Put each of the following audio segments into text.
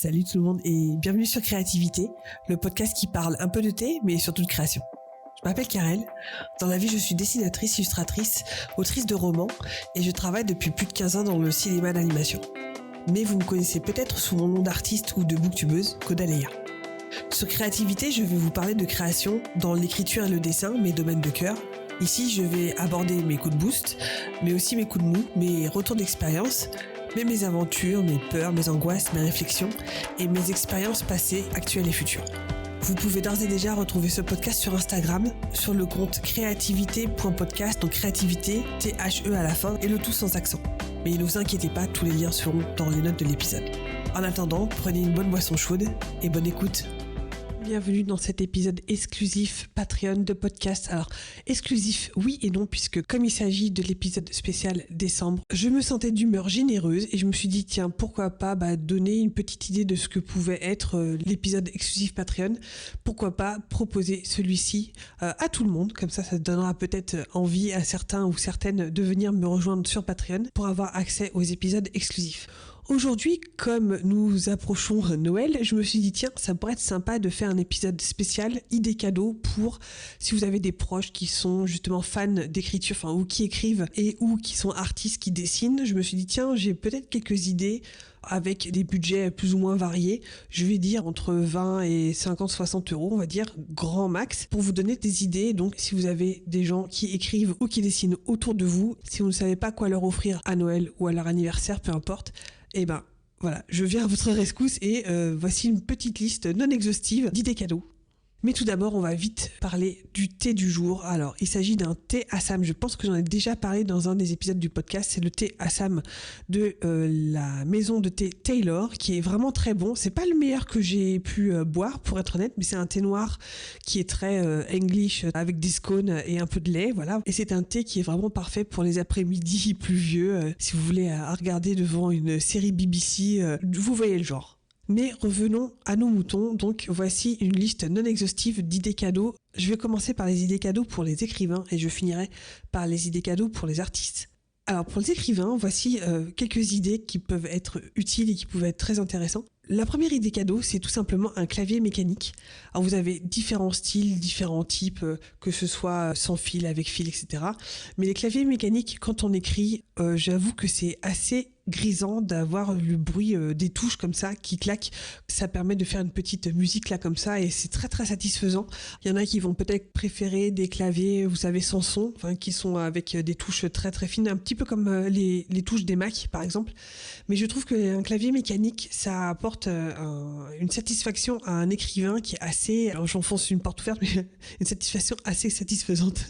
Salut tout le monde et bienvenue sur Créativité, le podcast qui parle un peu de thé mais surtout de création. Je m'appelle Karel, dans la vie je suis dessinatrice, illustratrice, autrice de romans et je travaille depuis plus de 15 ans dans le cinéma d'animation. Mais vous me connaissez peut-être sous mon nom d'artiste ou de booktubeuse, Kodaleya. Sur Créativité, je vais vous parler de création dans l'écriture et le dessin, mes domaines de cœur. Ici, je vais aborder mes coups de boost, mais aussi mes coups de mou, mes retours d'expérience, mais mes aventures, mes peurs, mes angoisses, mes réflexions et mes expériences passées, actuelles et futures. Vous pouvez d'ores et déjà retrouver ce podcast sur Instagram, sur le compte créativité.podcast, donc créativité, THE à la fin, et le tout sans accent. Mais ne vous inquiétez pas, tous les liens seront dans les notes de l'épisode. En attendant, prenez une bonne boisson chaude et bonne écoute. Bienvenue dans cet épisode exclusif Patreon de podcast. Alors, exclusif, oui et non, puisque comme il s'agit de l'épisode spécial décembre, je me sentais d'humeur généreuse et je me suis dit, tiens, pourquoi pas donner une petite idée de ce que pouvait être l'épisode exclusif Patreon. Pourquoi pas proposer celui-ci à tout le monde, comme ça donnera peut-être envie à certains ou certaines de venir me rejoindre sur Patreon pour avoir accès aux épisodes exclusifs. Aujourd'hui, comme nous approchons Noël, je me suis dit tiens, ça pourrait être sympa de faire un épisode spécial idée cadeau pour si vous avez des proches qui sont justement fans d'écriture, ou qui écrivent et ou qui sont artistes qui dessinent. Je me suis dit tiens, j'ai peut-être quelques idées avec des budgets plus ou moins variés. Je vais dire entre 20 et 50-60 euros, on va dire grand max, pour vous donner des idées. Donc si vous avez des gens qui écrivent ou qui dessinent autour de vous, si vous ne savez pas quoi leur offrir à Noël ou à leur anniversaire, peu importe, et ben voilà, je viens à votre rescousse et voici une petite liste non exhaustive d'idées cadeaux. Mais tout d'abord, on va vite parler du thé du jour. Alors, il s'agit d'un thé Assam. Je pense que j'en ai déjà parlé dans un des épisodes du podcast. C'est le thé Assam de la maison de thé Taylor, qui est vraiment très bon. C'est pas le meilleur que j'ai pu boire, pour être honnête, mais c'est un thé noir qui est très English, avec des scones et un peu de lait, voilà. Et c'est un thé qui est vraiment parfait pour les après-midi pluvieux. Si vous voulez regarder devant une série BBC, vous voyez le genre. Mais revenons à nos moutons, donc voici une liste non exhaustive d'idées cadeaux. Je vais commencer par les idées cadeaux pour les écrivains et je finirai par les idées cadeaux pour les artistes. Alors pour les écrivains, voici quelques idées qui peuvent être utiles et qui peuvent être très intéressantes. La première idée cadeau, c'est tout simplement un clavier mécanique. Alors vous avez différents styles, différents types, que ce soit sans fil, avec fil, etc. Mais les claviers mécaniques, quand on écrit, j'avoue que c'est assez grisant d'avoir le bruit des touches comme ça qui claquent. Ça permet de faire une petite musique là comme ça et c'est très très satisfaisant. Il y en a qui vont peut-être préférer des claviers, vous savez, sans son, qui sont avec des touches très très fines, un petit peu comme les touches des Mac par exemple. Mais je trouve qu'un clavier mécanique, ça apporte une satisfaction à un écrivain qui est assez, alors j'enfonce une porte ouverte, mais une satisfaction assez satisfaisante.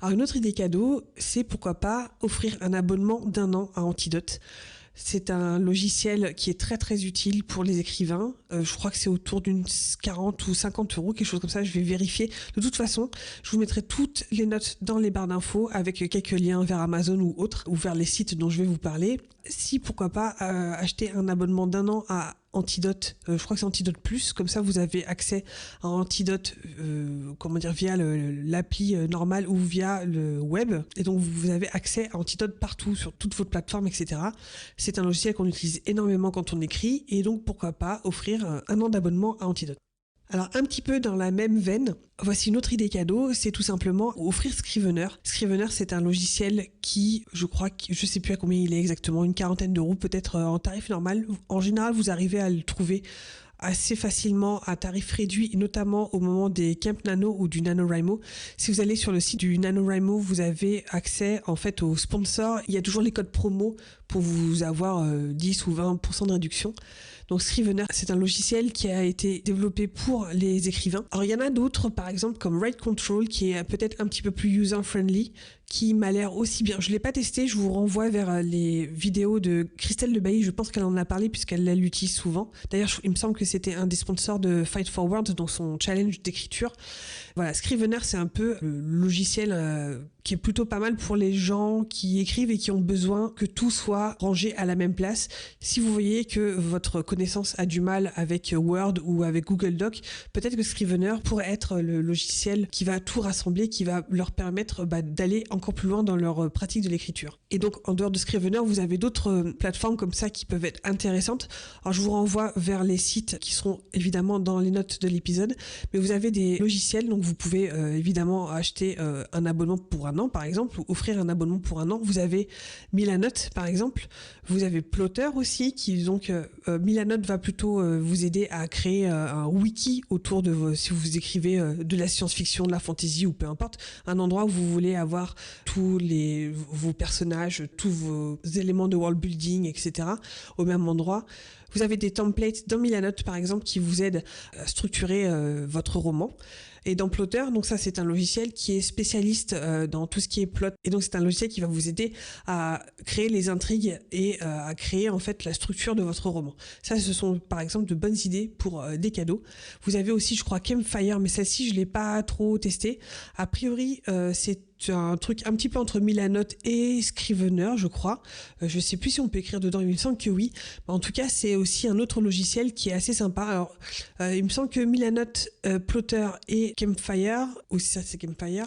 Alors une autre idée cadeau, c'est pourquoi pas offrir un abonnement d'1 an à Antidote. C'est un logiciel qui est très très utile pour les écrivains. Je crois que c'est autour d'une 40 ou 50 euros, quelque chose comme ça, je vais vérifier. De toute façon, je vous mettrai toutes les notes dans les barres d'infos avec quelques liens vers Amazon ou autres, ou vers les sites dont je vais vous parler. Si pourquoi pas acheter un abonnement d'1 an à Antidote, je crois que c'est Antidote Plus, comme ça vous avez accès à Antidote via l'appli normale ou via le web, et donc vous avez accès à Antidote partout sur toute votre plateforme, etc. C'est un logiciel qu'on utilise énormément quand on écrit, et donc pourquoi pas offrir 1 an d'abonnement à Antidote. Alors un petit peu dans la même veine, voici une autre idée cadeau, c'est tout simplement offrir Scrivener. Scrivener, c'est un logiciel qui, je sais plus à combien il est exactement, une 40aine d'euros peut-être en tarif normal. En général, vous arrivez à le trouver assez facilement à tarif réduit, notamment au moment des Camp Nano ou du NaNoWriMo. Si vous allez sur le site du NaNoWriMo, vous avez accès en fait aux sponsors. Il y a toujours les codes promo pour vous avoir 10 ou 20% de réduction. Donc Scrivener, c'est un logiciel qui a été développé pour les écrivains. Alors il y en a d'autres, par exemple comme Write Control, qui est peut-être un petit peu plus user-friendly, qui m'a l'air aussi bien. Je ne l'ai pas testé, je vous renvoie vers les vidéos de Christelle Debailly, je pense qu'elle en a parlé puisqu'elle l'utilise souvent. D'ailleurs, il me semble que c'était un des sponsors de Fight Forward dans son challenge d'écriture. Voilà, Scrivener, c'est un peu le logiciel qui est plutôt pas mal pour les gens qui écrivent et qui ont besoin que tout soit rangé à la même place. Si vous voyez que votre connaissance a du mal avec Word ou avec Google Doc, peut-être que Scrivener pourrait être le logiciel qui va tout rassembler, qui va leur permettre d'aller encore plus loin dans leur pratique de l'écriture. Et donc, en dehors de Scrivener, vous avez d'autres plateformes comme ça qui peuvent être intéressantes. Alors, je vous renvoie vers les sites qui seront évidemment dans les notes de l'épisode. Mais vous avez des logiciels, donc vous pouvez évidemment acheter un abonnement pour un an, par exemple, ou offrir un abonnement pour un an. Vous avez Milanote, par exemple. Vous avez Plotter aussi, qui donc Milanote va plutôt vous aider à créer un wiki autour de vos, si vous écrivez de la science-fiction, de la fantasy ou peu importe, un endroit où vous voulez avoir tous vos personnages, tous vos éléments de world building, etc. au même endroit. Vous avez des templates dans Milanote, par exemple, qui vous aident à structurer votre roman. Et dans Plotter, donc ça c'est un logiciel qui est spécialiste dans tout ce qui est plot. Et donc c'est un logiciel qui va vous aider à créer les intrigues et à créer en fait la structure de votre roman. Ça, ce sont par exemple de bonnes idées pour des cadeaux. Vous avez aussi, je crois, Campfire, mais celle-ci je l'ai pas trop testée. A priori, c'est un truc un petit peu entre Milanote et Scrivener, je crois. Je sais plus si on peut écrire dedans, il me semble que oui. En tout cas, c'est aussi un autre logiciel qui est assez sympa. Alors, il me semble que Milanote, Plotter et Campfire, ou si ça c'est Campfire,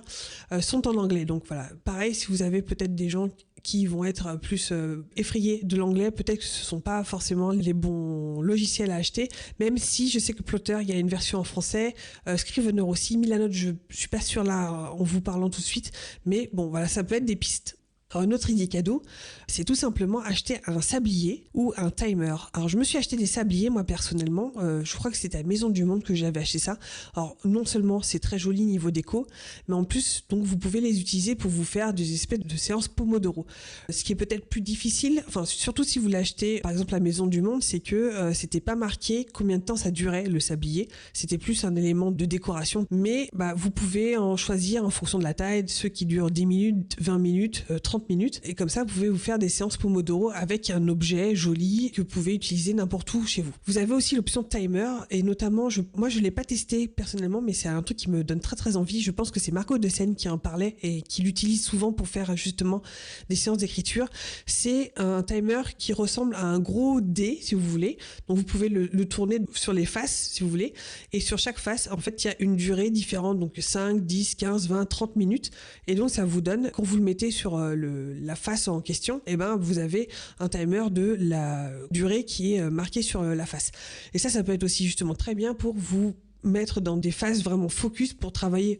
sont en anglais. Donc voilà, pareil, si vous avez peut-être des gens qui vont être plus effrayés de l'anglais, peut-être que ce sont pas forcément les bons logiciels à acheter, même si je sais que Plotter, il y a une version en français, Scrivener aussi, Milanote, je suis pas sûre là en vous parlant tout de suite, mais bon voilà, ça peut être des pistes. Alors, une autre idée cadeau, c'est tout simplement acheter un sablier ou un timer. Alors, je me suis acheté des sabliers, moi, personnellement. Je crois que c'était à Maison du Monde que j'avais acheté ça. Alors, non seulement c'est très joli niveau déco, mais en plus, donc, vous pouvez les utiliser pour vous faire des espèces de séances Pomodoro. Ce qui est peut-être plus difficile, enfin, surtout si vous l'achetez, par exemple, à Maison du Monde, c'est que c'était pas marqué combien de temps ça durait, le sablier. C'était plus un élément de décoration. Mais, vous pouvez en choisir en fonction de la taille, ceux qui durent 10 minutes, 20 minutes, 30 minutes, et comme ça vous pouvez vous faire des séances Pomodoro avec un objet joli que vous pouvez utiliser n'importe où chez vous. Vous avez aussi l'option timer, et notamment moi je l'ai pas testé personnellement, mais c'est un truc qui me donne très très envie. Je pense que c'est Marco de Seine qui en parlait et qui l'utilise souvent pour faire justement des séances d'écriture. C'est un timer qui ressemble à un gros dé, si vous voulez, donc vous pouvez le tourner sur les faces si vous voulez, et sur chaque face en fait il y a une durée différente, donc 5, 10, 15, 20, 30 minutes, et donc ça vous donne, quand vous le mettez sur la face en question, et vous avez un timer de la durée qui est marquée sur la face. Et ça peut être aussi justement très bien pour vous mettre dans des phases vraiment focus pour travailler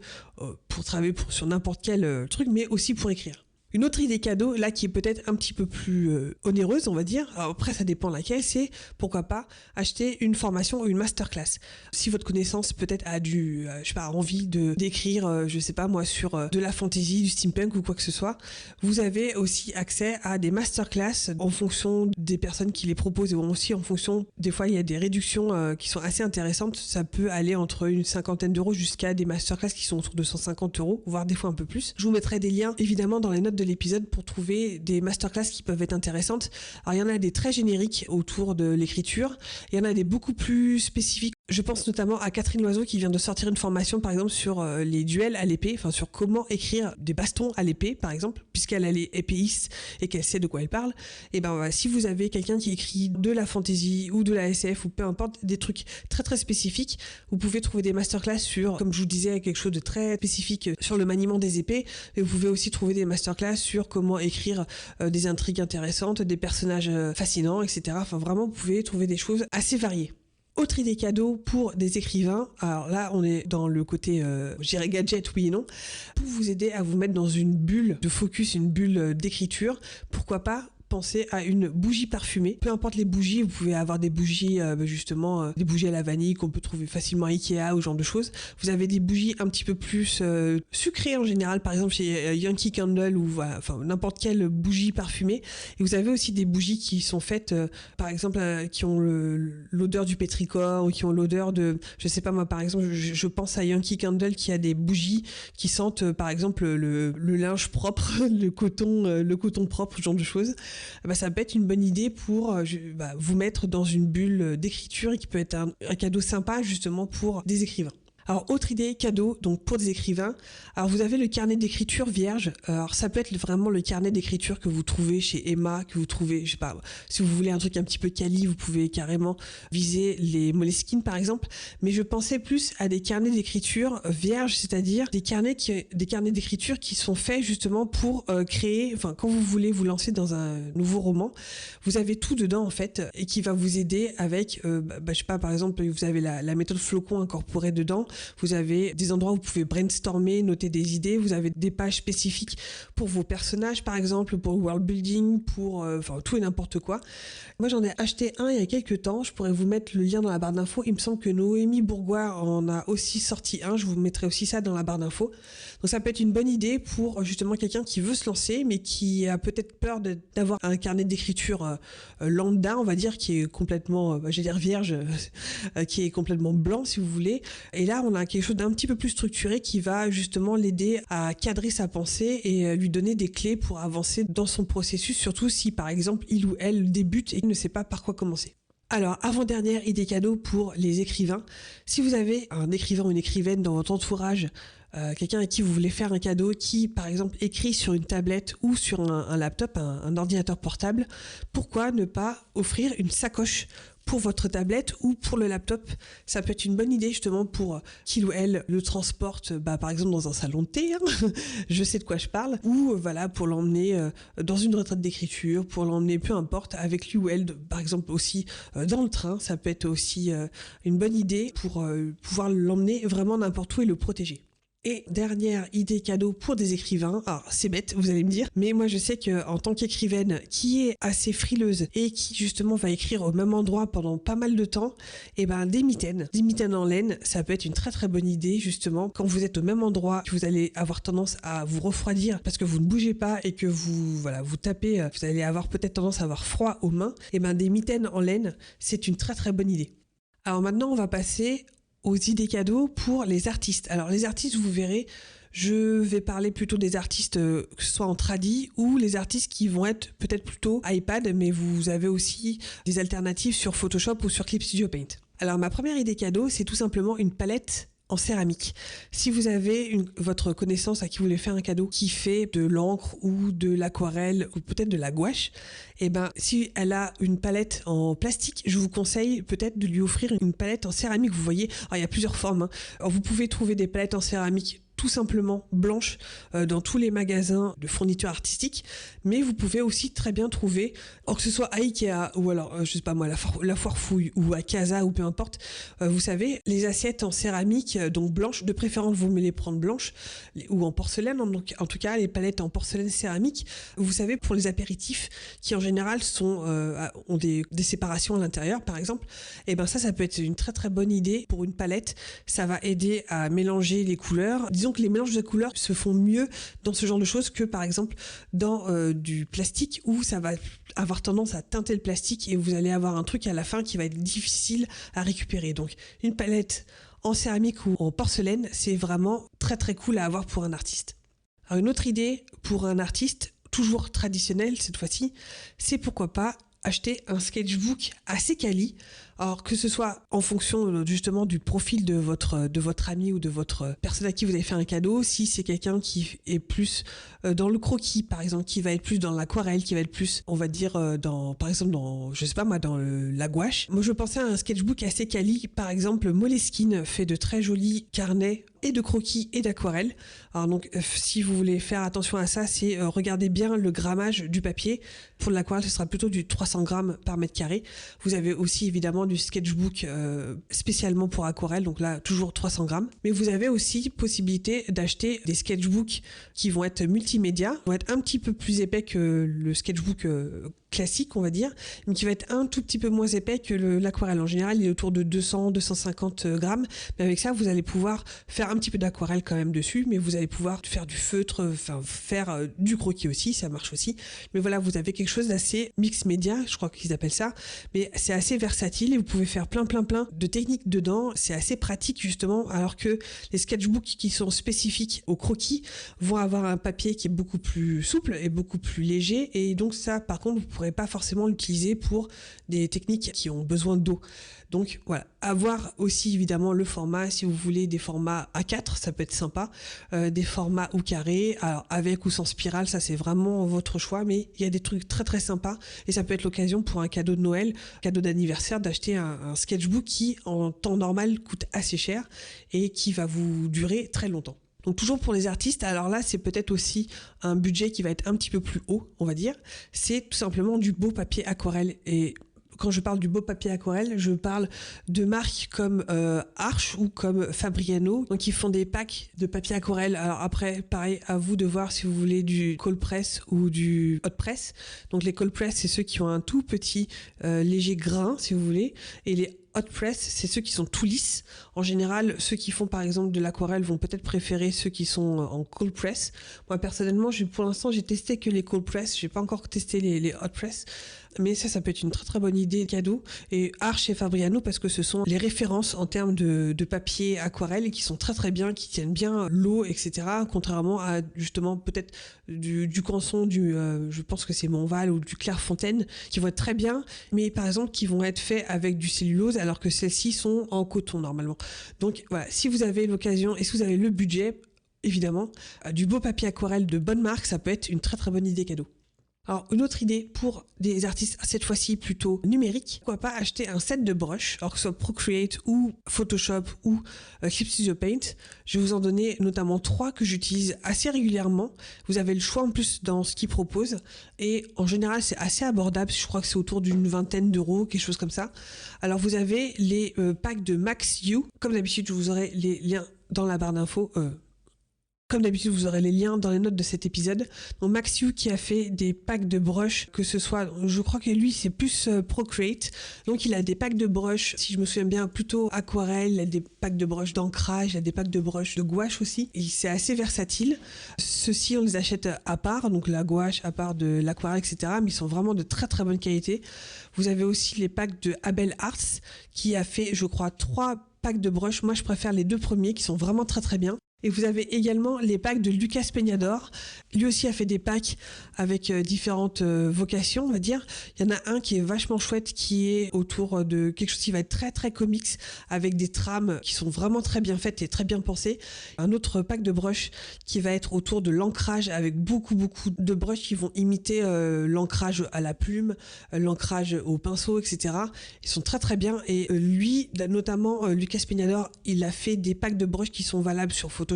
sur n'importe quel truc, mais aussi pour écrire. Une autre idée cadeau, là, qui est peut-être un petit peu plus onéreuse, on va dire, alors après ça dépend laquelle, c'est pourquoi pas acheter une formation ou une masterclass. Si votre connaissance peut-être a envie d'écrire, je sais pas moi, sur de la fantasy, du steampunk ou quoi que ce soit, vous avez aussi accès à des masterclass en fonction des personnes qui les proposent, et aussi en fonction, des fois il y a des réductions qui sont assez intéressantes, ça peut aller entre une 50aine d'euros jusqu'à des masterclass qui sont autour de 150 euros, voire des fois un peu plus. Je vous mettrai des liens évidemment dans les notes de l'épisode pour trouver des masterclass qui peuvent être intéressantes. Alors il y en a des très génériques autour de l'écriture, il y en a des beaucoup plus spécifiques. Je pense notamment à Catherine Loiseau qui vient de sortir une formation par exemple sur les duels à l'épée, enfin sur comment écrire des bastons à l'épée par exemple, puisqu'elle est épéiste et qu'elle sait de quoi elle parle. Et si vous avez quelqu'un qui écrit de la fantasy ou de la SF ou peu importe, des trucs très très spécifiques, vous pouvez trouver des masterclass sur, comme je vous disais, quelque chose de très spécifique sur le maniement des épées, et vous pouvez aussi trouver des masterclass sur comment écrire des intrigues intéressantes, des personnages fascinants, etc. Enfin vraiment, vous pouvez trouver des choses assez variées. Autre idée cadeau pour des écrivains, alors là on est dans le côté, je dirais gadget, oui et non, pour vous aider à vous mettre dans une bulle de focus, une bulle d'écriture, pourquoi pas penser à une bougie parfumée. Peu importe les bougies, vous pouvez avoir des bougies des bougies à la vanille qu'on peut trouver facilement à Ikea ou ce genre de choses. Vous avez des bougies un petit peu plus sucrées en général, par exemple chez Yankee Candle ou n'importe quelle bougie parfumée. Et vous avez aussi des bougies qui sont faites par exemple qui ont l'odeur du pétrichor ou qui ont l'odeur de, je sais pas moi, par exemple je pense à Yankee Candle qui a des bougies qui sentent par exemple le linge propre, le coton propre, ce genre de choses. Ça peut être une bonne idée pour vous mettre dans une bulle d'écriture et qui peut être un cadeau sympa justement pour des écrivains. Alors, autre idée cadeau, donc pour des écrivains. Alors, vous avez le carnet d'écriture vierge. Alors, ça peut être vraiment le carnet d'écriture que vous trouvez chez Emma, que vous trouvez, je sais pas, si vous voulez un truc un petit peu quali, vous pouvez carrément viser les Moleskine, par exemple. Mais je pensais plus à des carnets d'écriture vierges, c'est-à-dire des carnets d'écriture qui sont faits justement pour créer, enfin, quand vous voulez vous lancer dans un nouveau roman, vous avez tout dedans, en fait, et qui va vous aider avec, je sais pas, par exemple, vous avez la méthode flocon incorporée dedans. Vous avez des endroits où vous pouvez brainstormer, noter des idées. Vous avez des pages spécifiques pour vos personnages, par exemple, pour le world building, pour tout et n'importe quoi. Moi, j'en ai acheté un il y a quelques temps. Je pourrais vous mettre le lien dans la barre d'infos. Il me semble que Noémie Bourgois en a aussi sorti un. Je vous mettrai aussi ça dans la barre d'infos. Donc, ça peut être une bonne idée pour justement quelqu'un qui veut se lancer, mais qui a peut-être peur d'avoir un carnet d'écriture lambda, on va dire, qui est complètement, vierge, qui est complètement blanc, si vous voulez. Et là, on a quelque chose d'un petit peu plus structuré qui va justement l'aider à cadrer sa pensée et lui donner des clés pour avancer dans son processus, surtout si par exemple il ou elle débute et ne sait pas par quoi commencer. Alors, avant-dernière idée cadeau pour les écrivains. Si vous avez un écrivain ou une écrivaine dans votre entourage, quelqu'un à qui vous voulez faire un cadeau qui, par exemple, écrit sur une tablette ou sur un laptop, un ordinateur portable, pourquoi ne pas offrir une sacoche pour votre tablette ou pour le laptop? Ça peut être une bonne idée justement pour qu'il ou elle le transporte, par exemple dans un salon de thé, je sais de quoi je parle, ou pour l'emmener dans une retraite d'écriture, pour l'emmener peu importe avec lui ou elle, par exemple aussi dans le train. Ça peut être aussi une bonne idée pour pouvoir l'emmener vraiment n'importe où et le protéger. Et dernière idée cadeau pour des écrivains, alors c'est bête, vous allez me dire, mais moi je sais qu'en tant qu'écrivaine qui est assez frileuse et qui justement va écrire au même endroit pendant pas mal de temps, des mitaines en laine, ça peut être une très très bonne idée justement quand vous êtes au même endroit, que vous allez avoir tendance à vous refroidir parce que vous ne bougez pas et que vous tapez, vous allez avoir peut-être tendance à avoir froid aux mains, des mitaines en laine, c'est une très très bonne idée. Alors maintenant on va passer aux idées cadeaux pour les artistes. Alors les artistes, vous verrez, je vais parler plutôt des artistes que ce soit en tradi ou les artistes qui vont être peut-être plutôt iPad, mais vous avez aussi des alternatives sur Photoshop ou sur Clip Studio Paint. Alors ma première idée cadeau, c'est tout simplement une palette en céramique. Si vous avez votre connaissance à qui vous voulez faire un cadeau qui fait de l'encre ou de l'aquarelle ou peut-être de la gouache, si elle a une palette en plastique, je vous conseille peut-être de lui offrir une palette en céramique. Vous voyez, alors, il y a plusieurs formes. Alors, vous pouvez trouver des palettes en céramique tout simplement blanches dans tous les magasins de fournitures artistiques, mais vous pouvez aussi très bien trouver, que ce soit à Ikea ou alors, je sais pas moi, la Foire Fouille ou à Casa ou peu importe, vous savez, les assiettes en céramique, donc blanches, de préférence vous me les prendre blanches ou en porcelaine, donc en tout cas les palettes en porcelaine céramique, vous savez, pour les apéritifs qui en général ont des séparations à l'intérieur par exemple, ça peut être une très très bonne idée pour une palette. Ça va aider à mélanger les couleurs. Disons que les mélanges de couleurs se font mieux dans ce genre de choses que par exemple dans du plastique où ça va avoir tendance à teinter le plastique et vous allez avoir un truc à la fin qui va être difficile à récupérer. Donc une palette en céramique ou en porcelaine, c'est vraiment très très cool à avoir pour un artiste. Alors une autre idée pour un artiste, toujours traditionnel cette fois-ci, c'est pourquoi pas acheter un sketchbook assez quali. Alors que ce soit en fonction justement du profil de votre ami ou de votre personne à qui vous avez fait un cadeau, si c'est quelqu'un qui est plus dans le croquis par exemple, qui va être plus dans l'aquarelle, qui va être plus on va dire dans la gouache. Moi je pensais à un sketchbook assez quali, par exemple Moleskine fait de très jolis carnets et de croquis et d'aquarelle. Alors donc si vous voulez faire attention à ça, c'est regardez bien le grammage du papier. Pour l'aquarelle, ce sera plutôt du 300 grammes par mètre carré. Vous avez aussi évidemment du sketchbook spécialement pour aquarelle, donc là toujours 300 grammes. Mais vous avez aussi possibilité d'acheter des sketchbooks qui vont être multimédia, vont être un petit peu plus épais que le sketchbook classique on va dire, mais qui va être un tout petit peu moins épais que l'aquarelle. En général il est autour de 200-250 grammes, mais avec ça vous allez pouvoir faire un petit peu d'aquarelle quand même dessus, mais vous allez pouvoir faire du feutre, faire du croquis aussi, ça marche aussi. Mais voilà, vous avez quelque chose d'assez mix média, je crois qu'ils appellent ça, mais c'est assez versatile et vous pouvez faire plein de techniques dedans. C'est assez pratique justement, alors que les sketchbooks qui sont spécifiques au croquis vont avoir un papier qui est beaucoup plus souple et beaucoup plus léger, et donc ça par contre vous pourrez pourrez pas forcément l'utiliser pour des techniques qui ont besoin d'eau. Donc voilà, avoir aussi évidemment le format, si vous voulez des formats A4, ça peut être sympa, des formats ou carrés, alors avec ou sans spirale, ça c'est vraiment votre choix, mais il y a des trucs très très sympas et ça peut être l'occasion pour un cadeau de Noël, cadeau d'anniversaire, d'acheter un sketchbook qui en temps normal coûte assez cher et qui va vous durer très longtemps. Donc toujours pour les artistes, alors là c'est peut-être aussi un budget qui va être un petit peu plus haut, on va dire, c'est tout simplement du beau papier aquarelle. Et quand je parle du beau papier aquarelle, je parle de marques comme Arches ou comme Fabriano, donc ils font des packs de papier aquarelle. Alors après, pareil, à vous de voir si vous voulez du cold press ou du hot press. Donc les cold press, c'est ceux qui ont un tout petit léger grain, si vous voulez, et les hot press, c'est ceux qui sont tout lisses. En général, ceux qui font par exemple de l'aquarelle vont peut-être préférer ceux qui sont en cold press. Moi personnellement, pour l'instant, j'ai testé que les cold press. J'ai pas encore testé les hot press. Mais ça peut être une très très bonne idée de cadeau. Et Arches et Fabriano, parce que ce sont les références en termes de papier aquarelle et qui sont très très bien, qui tiennent bien l'eau, etc. Contrairement à justement peut-être du Canson, je pense que c'est Montval ou du Clairefontaine, qui vont être très bien, mais par exemple qui vont être faits avec du cellulose, alors que celles-ci sont en coton normalement. Donc voilà, si vous avez l'occasion et si vous avez le budget, évidemment, du beau papier aquarelle de bonne marque, ça peut être une très très bonne idée cadeau. Alors, une autre idée pour des artistes, cette fois-ci plutôt numériques, pourquoi pas acheter un set de brushes, alors que ce soit Procreate ou Photoshop ou Clip Studio Paint. Je vais vous en donner notamment 3 que j'utilise assez régulièrement. Vous avez le choix en plus dans ce qu'ils proposent. Et en général, c'est assez abordable. Je crois que c'est autour d'une vingtaine d'euros, quelque chose comme ça. Alors, vous avez les packs de Max You. Comme d'habitude, je vous aurai les liens dans la barre d'infos. Comme d'habitude, vous aurez les liens dans les notes de cet épisode. Donc Max You qui a fait des packs de brushes, que ce soit, je crois que lui c'est plus Procreate. Donc il a des packs de brushes, si je me souviens bien, plutôt aquarelle, il a des packs de brushes d'ancrage, il a des packs de brushes de gouache aussi. Et c'est assez versatile. Ceux-ci on les achète à part, donc la gouache à part de l'aquarelle, etc. Mais ils sont vraiment de très très bonne qualité. Vous avez aussi les packs de Abel Arts qui a fait, je crois, 3 packs de brushes. Moi je préfère les 2 premiers qui sont vraiment très très bien. Et vous avez également les packs de Lucas Peñador. Lui aussi a fait des packs avec différentes vocations, on va dire. Il y en a un qui est vachement chouette, qui est autour de quelque chose qui va être très très comics, avec des trames qui sont vraiment très bien faites et très bien pensées. Un autre pack de brushes qui va être autour de l'ancrage, avec beaucoup de brushes qui vont imiter l'ancrage à la plume, l'ancrage au pinceau, etc. Ils sont très très bien. Et lui, notamment Lucas Peñador, il a fait des packs de brushes qui sont valables sur Photoshop,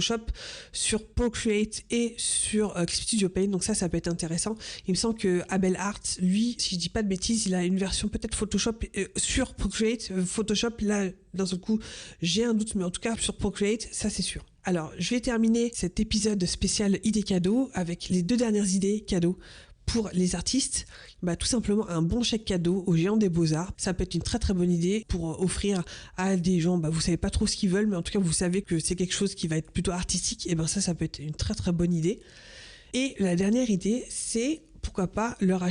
sur Procreate et sur Clip Studio Paint. Donc ça peut être intéressant. Il me semble que Abel Art, lui, si je dis pas de bêtises, il a une version peut-être Photoshop sur Procreate. Photoshop, là, d'un seul coup, j'ai un doute, mais en tout cas, sur Procreate, ça c'est sûr. Alors, je vais terminer cet épisode spécial idées cadeaux avec les 2 dernières idées cadeaux pour les artistes. Tout simplement un bon chèque cadeau aux géants des beaux-arts. Ça peut être une très très bonne idée pour offrir à des gens, vous savez pas trop ce qu'ils veulent, mais en tout cas vous savez que c'est quelque chose qui va être plutôt artistique, et ça peut être une très très bonne idée. Et la dernière idée, c'est pourquoi pas leur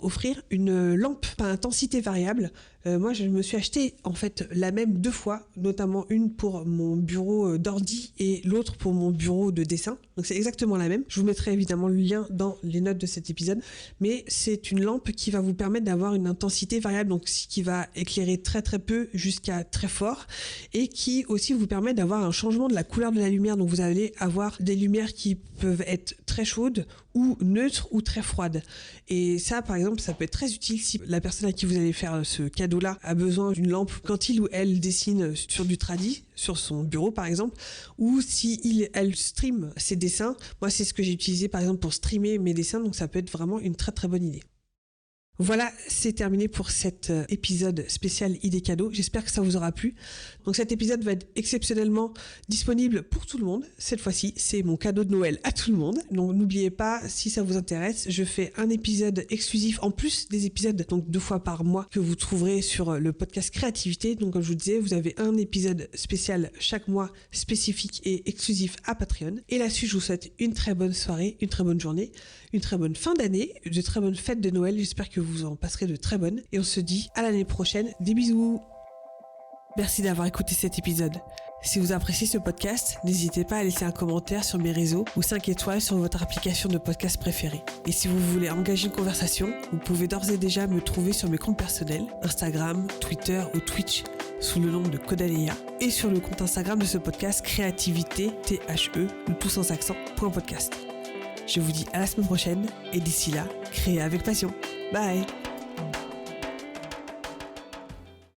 offrir une lampe à intensité variable. Moi, je me suis acheté en fait la même 2 fois, notamment une pour mon bureau d'ordi et l'autre pour mon bureau de dessin. Donc c'est exactement la même. Je vous mettrai évidemment le lien dans les notes de cet épisode. Mais c'est une lampe qui va vous permettre d'avoir une intensité variable, donc qui va éclairer très très peu jusqu'à très fort, et qui aussi vous permet d'avoir un changement de la couleur de la lumière. Donc vous allez avoir des lumières qui peuvent être très chaudes ou neutres ou très froides. Et ça, par exemple, ça peut être très utile si la personne à qui vous allez faire ce cadeau-là a besoin d'une lampe quand il ou elle dessine sur du tradi, sur son bureau par exemple, ou si elle stream ses dessins. Moi, c'est ce que j'ai utilisé par exemple pour streamer mes dessins, donc ça peut être vraiment une très très bonne idée. Voilà, c'est terminé pour cet épisode spécial idées cadeaux. J'espère que ça vous aura plu. Donc cet épisode va être exceptionnellement disponible pour tout le monde. Cette fois-ci, c'est mon cadeau de Noël à tout le monde. Donc n'oubliez pas, si ça vous intéresse, je fais un épisode exclusif en plus des épisodes, donc 2 fois par mois, que vous trouverez sur le podcast Créativité. Donc comme je vous disais, vous avez un épisode spécial chaque mois, spécifique et exclusif à Patreon. Et là-dessus, je vous souhaite une très bonne soirée, une très bonne journée, une très bonne fin d'année, de très bonnes fêtes de Noël. J'espère que vous en passerez de très bonnes. Et on se dit à l'année prochaine. Des bisous. Merci d'avoir écouté cet épisode. Si vous appréciez ce podcast, n'hésitez pas à laisser un commentaire sur mes réseaux ou 5 étoiles sur votre application de podcast préférée. Et si vous voulez engager une conversation, vous pouvez d'ores et déjà me trouver sur mes comptes personnels, Instagram, Twitter ou Twitch, sous le nom de Caudaléa, et sur le compte Instagram de ce podcast Créativité, THE, le tout sans accent, .podcast. Je vous dis à la semaine prochaine, et d'ici là, créez avec passion. Bye!